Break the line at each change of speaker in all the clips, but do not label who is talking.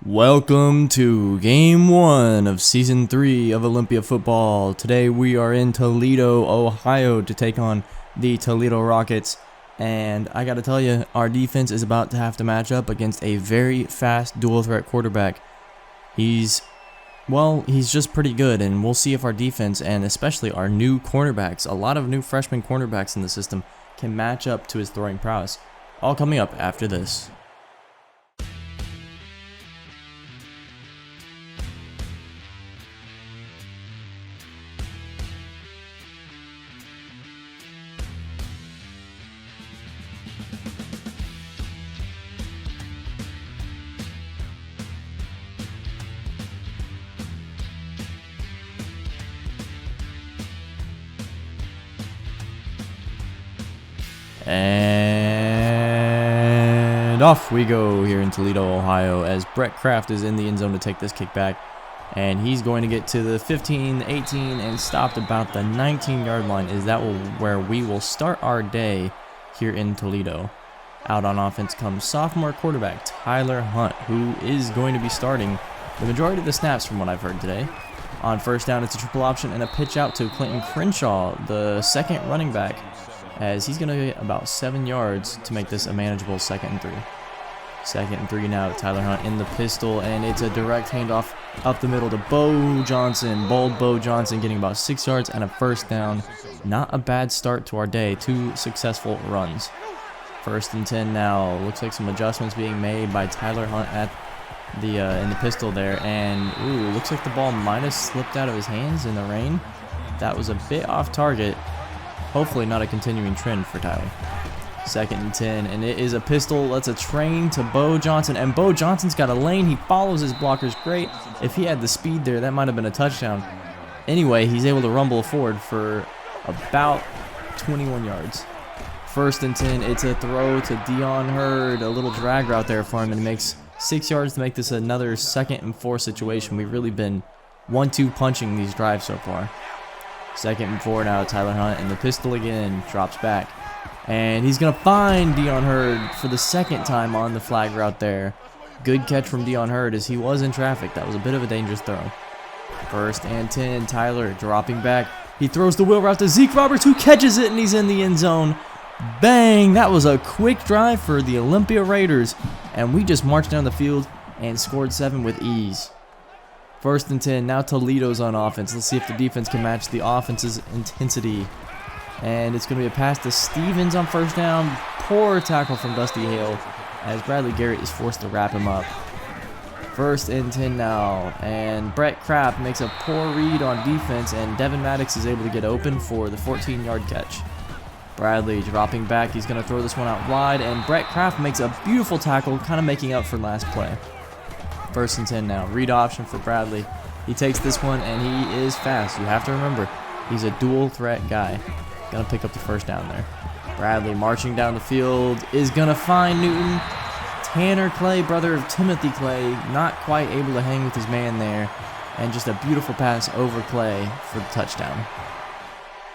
Welcome to Game 1 of Season 3 of Olympia football. Today we are in Toledo, Ohio to take on the Toledo Rockets. And I gotta tell you, our defense is about to have to match up against a very fast dual threat quarterback. He's just pretty good, and we'll see if our defense and especially our new cornerbacks, a lot of new freshman cornerbacks in the system, can match up to his throwing prowess. All coming up after this. And off we go here in Toledo, Ohio, as Brett Kraft is in the end zone to take this kick back. And he's going to get to the 15, 18, and stopped about the 19-yard line. Is that where we will start our day here in Toledo? Out on offense comes sophomore quarterback Tyler Hunt, who is going to be starting the majority of the snaps from what I've heard today. On first down, it's a triple option and a pitch out to Clinton Crenshaw, the second running back, as he's going to get about 7 yards to make this a manageable 2nd and 3. 2nd and 3 now, Tyler Hunt in the pistol, and it's a direct handoff up the middle to Bo Johnson. Bold Bo Johnson getting about 6 yards and a first down. Not a bad start to our day. 2 successful runs. 1st and 10 now. Looks like some adjustments being made by Tyler Hunt at the in the pistol there, and looks like the ball might have slipped out of his hands in the rain. That was a bit off target. Hopefully not a continuing trend for Tyler. 2nd and 10, and it is a pistol. That's a train to Bo Johnson, and Bo Johnson's got a lane. He follows his blockers great. If he had the speed there, that might have been a touchdown. Anyway, he's able to rumble forward for about 21 yards. 1st and 10, it's a throw to Dion Hurd, a little drag route there for him, and he makes 6 yards to make this another 2nd and 4 situation. We've really been 1-2 punching these drives so far. 2nd and 4 now, Tyler Hunt, and the pistol again drops back. And he's going to find Dion Hurd for the 2nd time on the flag route there. Good catch from Dion Hurd as he was in traffic. That was a bit of a dangerous throw. 1st and 10, Tyler dropping back. He throws the wheel route to Zeke Roberts, who catches it, and he's in the end zone. Bang! That was a quick drive for the Olympia Raiders. And we just marched down the field and scored 7 with ease. 1st and 10, now Toledo's on offense. Let's see if the defense can match the offense's intensity. And it's going to be a pass to Stevens on 1st down. Poor tackle from Dusty Hale as Bradley Garrett is forced to wrap him up. 1st and 10 now, and Brett Kraft makes a poor read on defense, and Devin Maddox is able to get open for the 14-yard catch. Bradley dropping back. He's going to throw this one out wide, and Brett Kraft makes a beautiful tackle, kind of making up for last play. 1st and 10 now. Read option for Bradley. He takes this one, and he is fast. You have to remember, he's a dual threat guy. Gonna pick up the 1st down there. Bradley marching down the field is gonna find Newton. Tanner Clay, brother of Timothy Clay, not quite able to hang with his man there. And just a beautiful pass over Clay for the touchdown.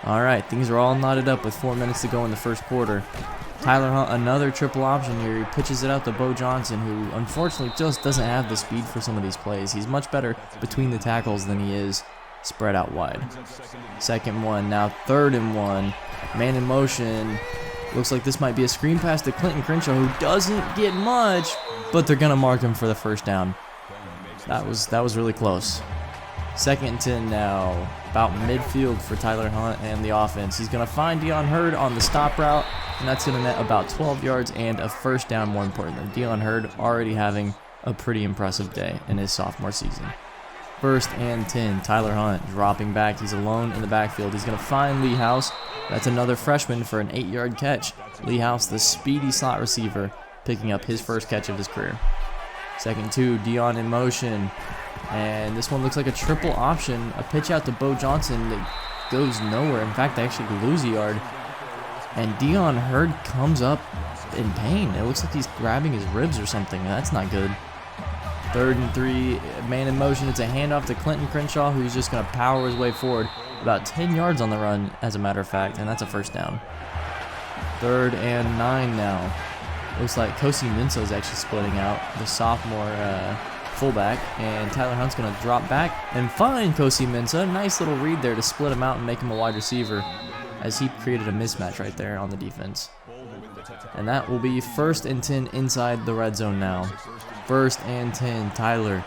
Alright, things are all knotted up with 4 minutes to go in the 1st quarter. Tyler Hunt, another triple option here. He pitches it out to Bo Johnson, who unfortunately just doesn't have the speed for some of these plays. He's much better between the tackles than he is spread out wide. 2nd 1, now 3rd and 1. Man in motion. Looks like this might be a screen pass to Clinton Crenshaw, who doesn't get much, but they're gonna mark him for the 1st down. That was really close. 2nd and 10 now, about midfield for Tyler Hunt and the offense. He's gonna find Dion Hurd on the stop route, and that's gonna net about 12 yards and a 1st down, more importantly. Dion Hurd already having a pretty impressive day in his sophomore season. 1st and 10, Tyler Hunt dropping back. He's alone in the backfield. He's going to find Lee House. That's another freshman for an 8-yard catch. Lee House, the speedy slot receiver, picking up his 1st catch of his career. 2nd 2, Dion in motion. And this one looks like a triple option. A pitch out to Bo Johnson that goes nowhere. In fact, they actually lose a yard. And Dion Hurd comes up in pain. It looks like he's grabbing his ribs or something. That's not good. 3rd and 3, man in motion. It's a handoff to Clinton Crenshaw, who's just going to power his way forward. About 10 yards on the run, as a matter of fact, and that's a 1st down. 3rd and 9 now. Looks like Kosi Minso is actually splitting out, the sophomore fullback, and Tyler Hunt's going to drop back and find Kosi Mensah. Nice little read there to split him out and make him a wide receiver, as he created a mismatch right there on the defense. And that will be 1st and 10 inside the red zone now. 1st and 10, Tyler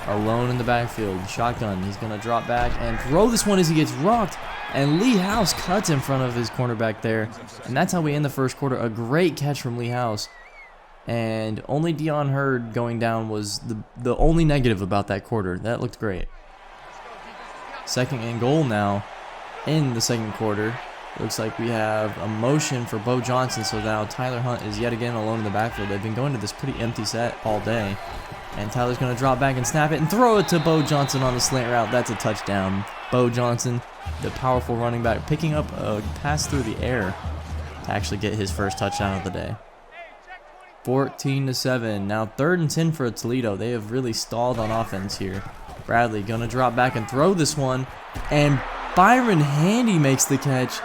alone in the backfield, shotgun. He's going to drop back and throw this one as he gets rocked, and Lee House cuts in front of his cornerback there. And that's how we end the first quarter. A great catch from Lee House. And only Dion Hurd going down was the only negative about that quarter. That looked great. 2nd and goal now in the second quarter. Looks like we have a motion for Bo Johnson, so now Tyler Hunt is yet again alone in the backfield. They've been going to this pretty empty set all day. And Tyler's going to drop back and snap it and throw it to Bo Johnson on the slant route. That's a touchdown. Bo Johnson, the powerful running back, picking up a pass through the air to actually get his first touchdown of the day. 14-7. Now 3rd and 10 for Toledo. They have really stalled on offense here. Bradley going to drop back and throw this one. And Byron Handy makes the catch.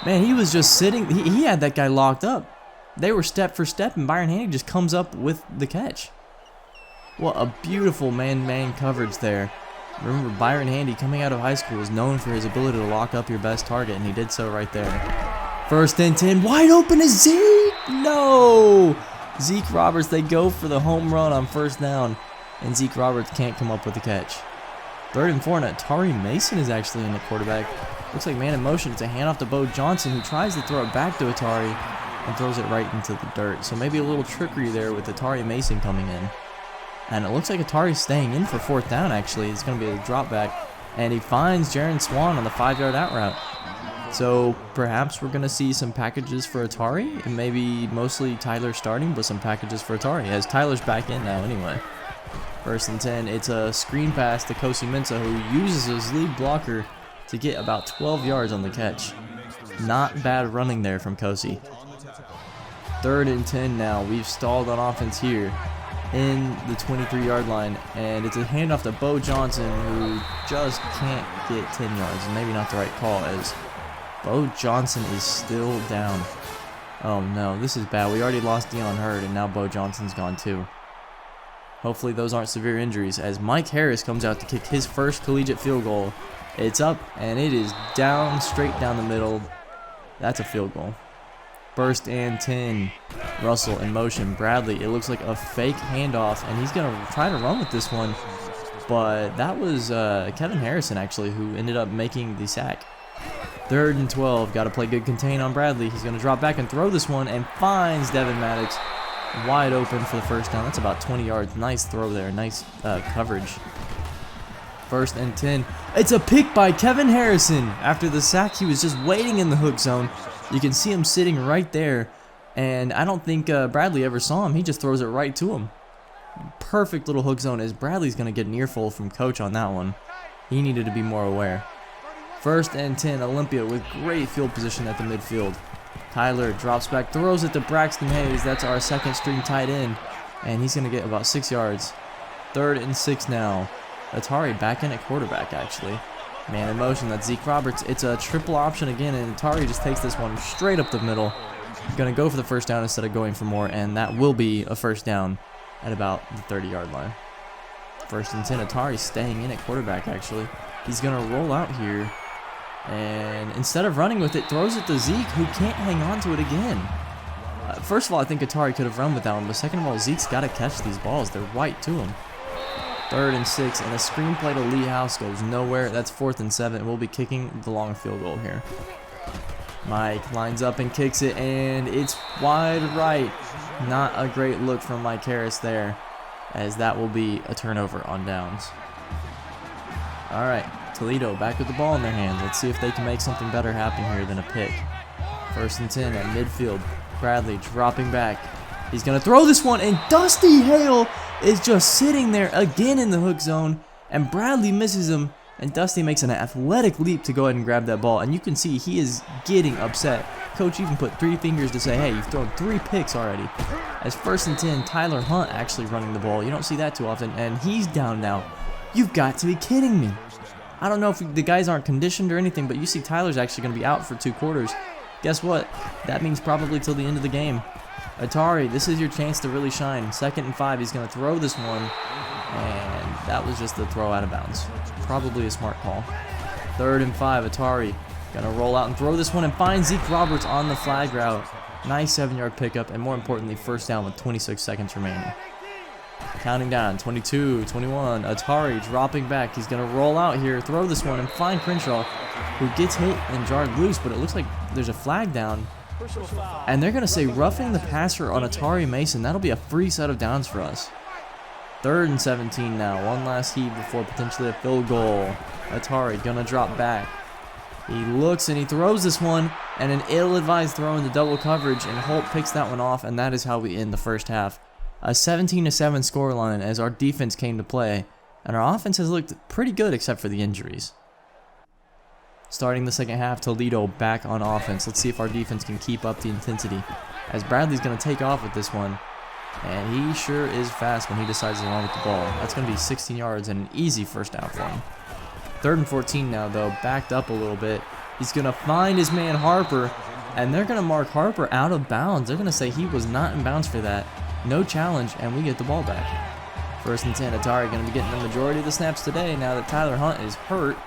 Man, he was just sitting. He had that guy locked up. They were step for step, and Byron Handy just comes up with the catch. What a beautiful man-to-man coverage there. Remember, Byron Handy, coming out of high school, is known for his ability to lock up your best target, and he did so right there. 1st and 10, wide open is Zeke. No! Zeke Roberts, they go for the home run on 1st down, and Zeke Roberts can't come up with the catch. 3rd and 4, and Atari Mason is actually in the quarterback. Looks like man in motion. It's a handoff to Bo Johnson, who tries to throw it back to Atari and throws it right into the dirt. So maybe a little trickery there with Atari Mason coming in. And it looks like Atari's staying in for 4th down, actually. It's going to be a drop back. And he finds Jaron Swan on the 5-yard out route. So perhaps we're going to see some packages for Atari, and maybe mostly Tyler starting, but some packages for Atari, as Tyler's back in now anyway. 1st and 10. It's a screen pass to Kosi Mensah, who uses his lead blocker to get about 12 yards on the catch. Not bad running there from Kosi. 3rd and 10 now. We've stalled on offense here in the 23-yard line, and it's a handoff to Bo Johnson, who just can't get 10 yards. And maybe not the right call, as Bo Johnson is still down. Oh no, this is bad. We already lost Dion Hurd, and now Bo Johnson's gone too. Hopefully those aren't severe injuries, as Mike Harris comes out to kick his first collegiate field goal. It's up, and it is down, straight down the middle. That's a field goal. 1st and 10. Russell in motion. Bradley, it looks like a fake handoff, and he's going to try to run with this one. But that was Kevin Harrison, actually, who ended up making the sack. 3rd and 12. Got to play good contain on Bradley. He's going to drop back and throw this one, and finds Devin Maddox wide open for the 1st down. That's about 20 yards. Nice throw there. Nice coverage. 1st and 10. It's a pick by Kevin Harrison. After the sack, he was just waiting in the hook zone. You can see him sitting right there, and I don't think Bradley ever saw him. He just throws it right to him. Perfect little hook zone, as Bradley's going to get an earful from coach on that one. He needed to be more aware. 1st and 10, Olympia with great field position at the midfield. Tyler drops back, throws it to Braxton Hayes. That's our 2nd string tight end, and he's going to get about 6 yards. 3rd and 6 now. Atari back in at quarterback, actually. Man in motion, that's Zeke Roberts. It's a triple option again, and Atari just takes this one straight up the middle. Going to go for the 1st down instead of going for more, and that will be a 1st down at about the 30-yard line. 1st and 10, Atari staying in at quarterback, actually. He's going to roll out here, and instead of running with it, throws it to Zeke, who can't hang on to it again. First of all, I think Atari could have run with that one, but second of all, Zeke's got to catch these balls. They're white to him. 3rd and 6, and a screen play to Lee House goes nowhere. That's 4th and 7. We'll be kicking the long field goal here. Mike lines up and kicks it, and it's wide right. Not a great look from Mike Harris there, as that will be a turnover on downs. All right, Toledo back with the ball in their hands. Let's see if they can make something better happen here than a pick. 1st and 10 at midfield. Bradley dropping back. He's going to throw this one, and Dusty Hale is just sitting there again in the hook zone, and Bradley misses him, and Dusty makes an athletic leap to go ahead and grab that ball, and you can see he is getting upset. Coach even put 3 fingers to say, hey, you've thrown 3 picks already. As 1st and 10, Tyler Hunt actually running the ball. You don't see that too often, and he's down now. You've got to be kidding me. I don't know if the guys aren't conditioned or anything, but you see Tyler's actually going to be out for 2 quarters. Guess what? That means probably till the end of the game. Atari, this is your chance to really shine. 2nd and 5. He's going to throw this one. And that was just the throw out of bounds. Probably a smart call. 3rd and 5. Atari going to roll out and throw this one and find Zeke Roberts on the flag route. Nice 7-yard pickup, and more importantly, 1st down with 26 seconds remaining. Counting down, 22, 21. Atari dropping back. He's going to roll out here, throw this one, and find Crenshaw, who gets hit and jarred loose, but it looks like there's a flag down. And they're going to say roughing the passer on Atari Mason. That'll be a free set of downs for us. 3rd and 17 now. One last heave before potentially a field goal. Atari going to drop back. He looks and he throws this one, and an ill-advised throw into double coverage, and Holt picks that one off, and that is how we end the first half. A 17-7 scoreline as our defense came to play, and our offense has looked pretty good except for the injuries. Starting the second half, Toledo back on offense. Let's see if our defense can keep up the intensity, as Bradley's going to take off with this one, and he sure is fast when he decides to run with the ball. That's going to be 16 yards and an easy 1st down for him. 3rd and 14 now, though, backed up a little bit. He's going to find his man Harper, and they're going to mark Harper out of bounds. They're going to say he was not in bounds for that. No challenge, and we get the ball back. 1st and 10, Atari going to be getting the majority of the snaps today now that Tyler Hunt is hurt.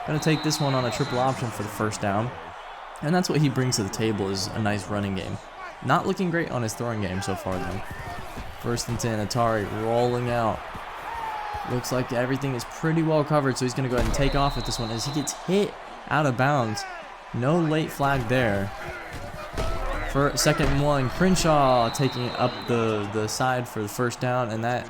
Going to take this one on a triple option for the 1st down. And that's what he brings to the table, is a nice running game. Not looking great on his throwing game so far, though. 1st and 10, Atari rolling out. Looks like everything is pretty well covered, so he's going to go ahead and take off with this one as he gets hit out of bounds. No late flag there. For 2nd and 1, Crenshaw taking up the side for the 1st down, and that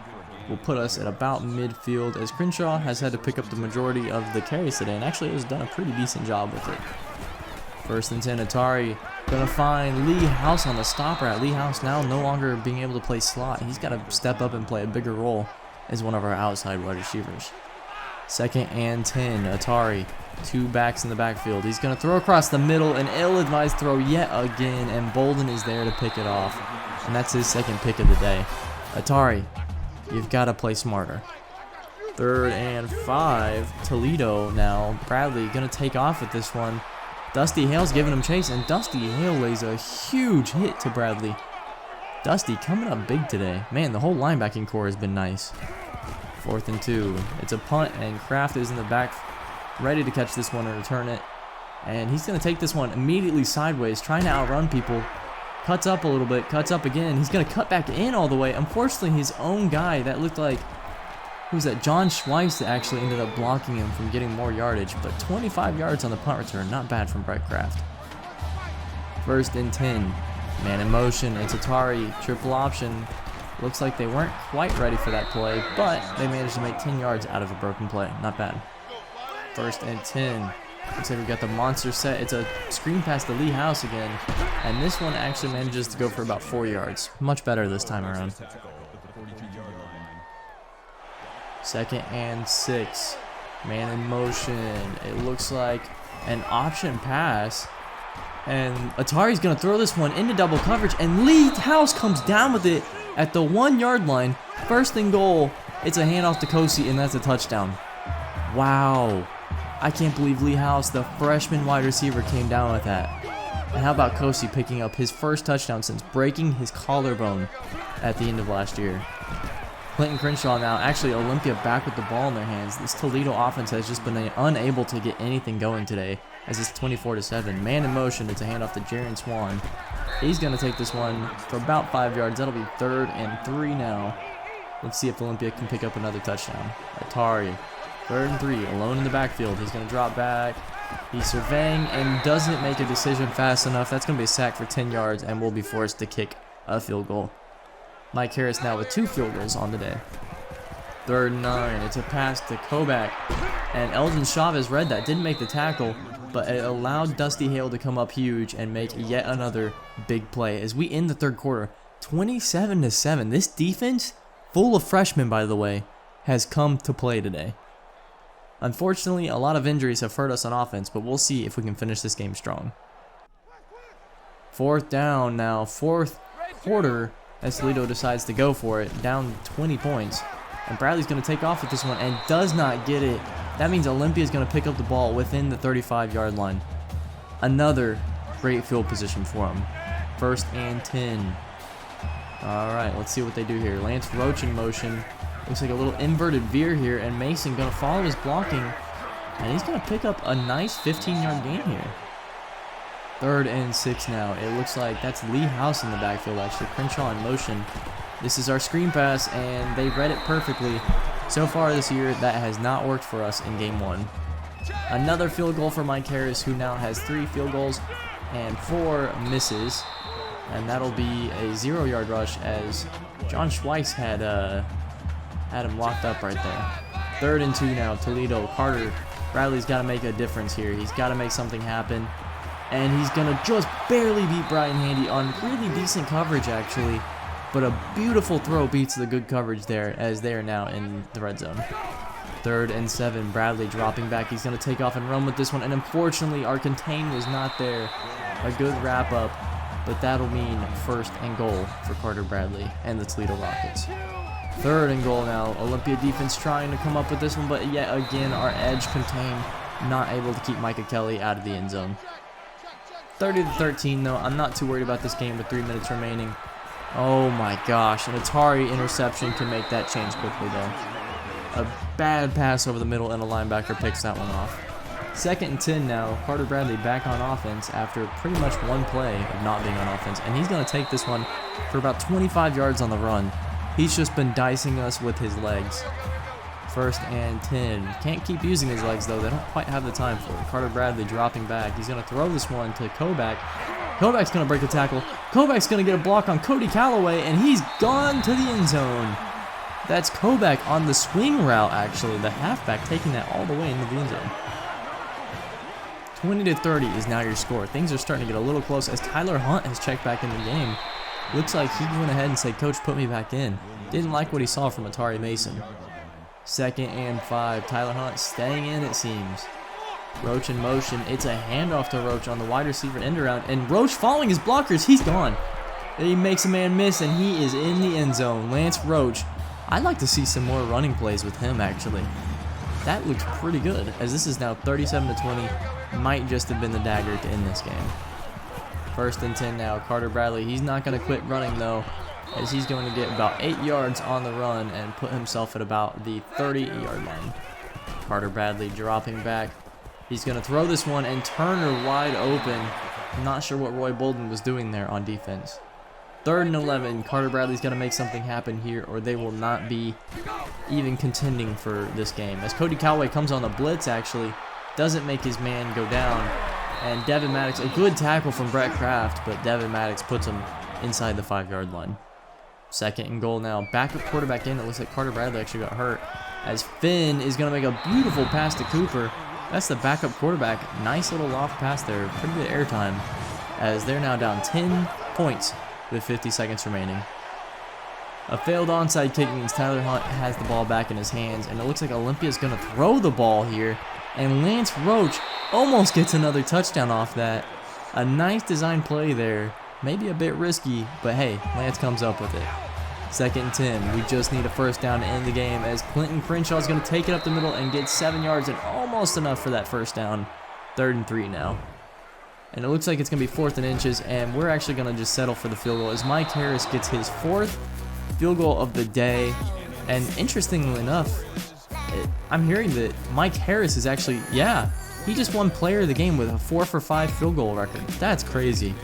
will put us at about midfield, as Crenshaw has had to pick up the majority of the carries today, and actually has done a pretty decent job with it. 1st and 10, Atari going to find Lee House on the stop route. Lee House now no longer being able to play slot. He's got to step up and play a bigger role as one of our outside wide receivers. 2nd and 10, Atari, 2 backs in the backfield. He's going to throw across the middle, an ill-advised throw yet again, and Bolden is there to pick it off. And that's his 2nd pick of the day. Atari, you've got to play smarter. 3rd and 5, Toledo now. Bradley going to take off with this one. Dusty Hale's giving him chase, and Dusty Hale lays a huge hit to Bradley. Dusty coming up big today. Man, the whole linebacking core has been nice. 4th and 2. It's a punt, and Kraft is in the back, ready to catch this one and return it. And he's going to take this one immediately sideways, trying to outrun people. Cuts up a little bit, cuts up again. He's going to cut back in all the way. Unfortunately, his own guy, that looked like, who was that? John Schweiss, that actually ended up blocking him from getting more yardage. But 25 yards on the punt return, not bad from Brett Kraft. 1st and 10. Man in motion, it's Atari, triple option. Looks like they weren't quite ready for that play, but they managed to make 10 yards out of a broken play. Not bad. 1st and 10. Looks like we got the monster set. It's a screen pass to Lee House again, and this one actually manages to go for about 4 yards. Much better this time around. 2nd and 6. Man in motion. It looks like an option pass. And Atari's going to throw this one into double coverage, and Lee House comes down with it at the 1-yard line. 1st and goal. It's a handoff to Kosi, and that's a touchdown. Wow. I can't believe Lee House, the freshman wide receiver, came down with that. And how about Kosi picking up his 1st touchdown since breaking his collarbone at the end of last year. Clinton Crenshaw now, actually Olympia back with the ball in their hands. This Toledo offense has just been unable to get anything going today, as it's 24-7. Man in motion, it's a handoff to Jaron Swan. He's going to take this one for about 5 yards. That'll be 3rd and 3 now. Let's see if Olympia can pick up another touchdown. Atari, 3rd and 3, alone in the backfield. He's going to drop back. He's surveying and doesn't make a decision fast enough. That's going to be a sack for 10 yards, and we'll be forced to kick a field goal. Mike Harris now with 2 field goals on the day. 3rd and 9. It's a pass to Kobach. And Elgin Chavez read that. Didn't make the tackle, but it allowed Dusty Hale to come up huge and make yet another big play. As we end the 3rd quarter, 27-7. This defense, full of freshmen by the way, has come to play today. Unfortunately, a lot of injuries have hurt us on offense, but we'll see if we can finish this game strong. 4th down now. 4th quarter. As Toledo decides to go for it, down 20 points. And Bradley's going to take off with this one and does not get it. That means Olympia is going to pick up the ball within the 35-yard line. Another great field position for him. 1st and 10. All right, let's see what they do here. Lance Roach in motion. Looks like a little inverted veer here, and Mason going to follow his blocking, and he's going to pick up a nice 15-yard gain here. 3rd and 6 now. It looks like that's Lee House in the backfield, actually. Crenshaw in motion. This is our screen pass, and they read it perfectly. So far this year, that has not worked for us in game 1. Another field goal for Mike Harris, who now has 3 field goals and 4 misses. And that'll be a 0-yard rush, as John Schweiss had him locked up right there. 3rd and 2 now. Toledo. Carter Bradley's got to make a difference here. He's got to make something happen. And he's going to just barely beat Brian Handy on really decent coverage, actually. But a beautiful throw beats the good coverage there, as they are now in the red zone. 3rd and 7. Bradley dropping back. He's going to take off and run with this one. And unfortunately, our contain was not there. A good wrap up. But that'll mean 1st and goal for Carter Bradley and the Toledo Rockets. 3rd and goal now. Olympia defense trying to come up with this one, but yet again our edge contain not able to keep Micah Kelly out of the end zone. 30-13 though. I'm not too worried about this game with 3 minutes remaining. Oh my gosh, an Atari interception can make that change quickly though. A bad pass over the middle and a linebacker picks that one off. 2nd and 10 now. Carter Bradley back on offense after pretty much one play of not being on offense, and he's going to take this one for about 25 yards on the run. He's just been dicing us with his legs. 1st and 10. Can't keep using his legs though. They don't quite have the time for it. Carter Bradley dropping back. He's going to throw this one to Kovac. Kovac's going to break the tackle. Kovac's going to get a block on Cody Calloway, and he's gone to the end zone. That's Kovac on the swing route, actually. The halfback taking that all the way into the end zone. 20-30 is now your score. Things are starting to get a little close as Tyler Hunt has checked back in the game. Looks like he went ahead and said, "Coach, put me back in." Didn't like what he saw from Atari Mason. 2nd and 5. Tyler Hunt staying in, it seems. Roach in motion. It's a handoff to Roach on the wide receiver end around, and Roach following his blockers. He's gone. He makes a man miss, and he is in the end zone. Lance Roach. I'd like to see some more running plays with him, actually. That looks pretty good, as this is now 37-20. Might just have been the dagger to end this game. 1st and 10 now. Carter Bradley, he's not going to quit running though, as he's going to get about 8 yards on the run and put himself at about the 30-yard line. Carter Bradley dropping back. He's going to throw this one, and Turner wide open. I'm not sure what Roy Bolden was doing there on defense. 3rd and 11. Carter Bradley's got to make something happen here, or they will not be even contending for this game. As Cody Calloway comes on the blitz, actually doesn't make his man go down, and Devin Maddox, a good tackle from Brett Kraft, but Devin Maddox puts him inside the 5-yard line. 2nd and goal now. Backup quarterback in. It looks like Carter Bradley actually got hurt, as Finn is going to make a beautiful pass to Cooper. That's the backup quarterback. Nice little loft pass there. Pretty good airtime, as they're now down 10 points with 50 seconds remaining. A failed onside kick means Tyler Hunt has the ball back in his hands, and it looks like Olympia's going to throw the ball here, and Lance Roach almost gets another touchdown off that. A nice design play there. Maybe a bit risky, but hey, Lance comes up with it. 2nd and 10. We just need a 1st down to end the game, as Clinton Crenshaw is going to take it up the middle and get 7 yards, and almost enough for that 1st down. 3rd and 3 now. And it looks like it's going to be 4th and inches, and we're actually going to just settle for the field goal as Mike Harris gets his 4th field goal of the day. And interestingly enough, I'm hearing that Mike Harris is actually, he just won player of the game with a 4-for-5 field goal record. That's crazy.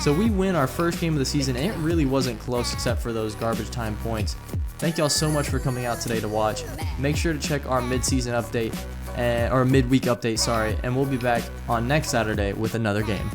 So we win our first game of the season, and it really wasn't close except for those garbage time points. Thank y'all so much for coming out today to watch. Make sure to check our mid-season update, or midweek update, sorry, and we'll be back on next Saturday with another game.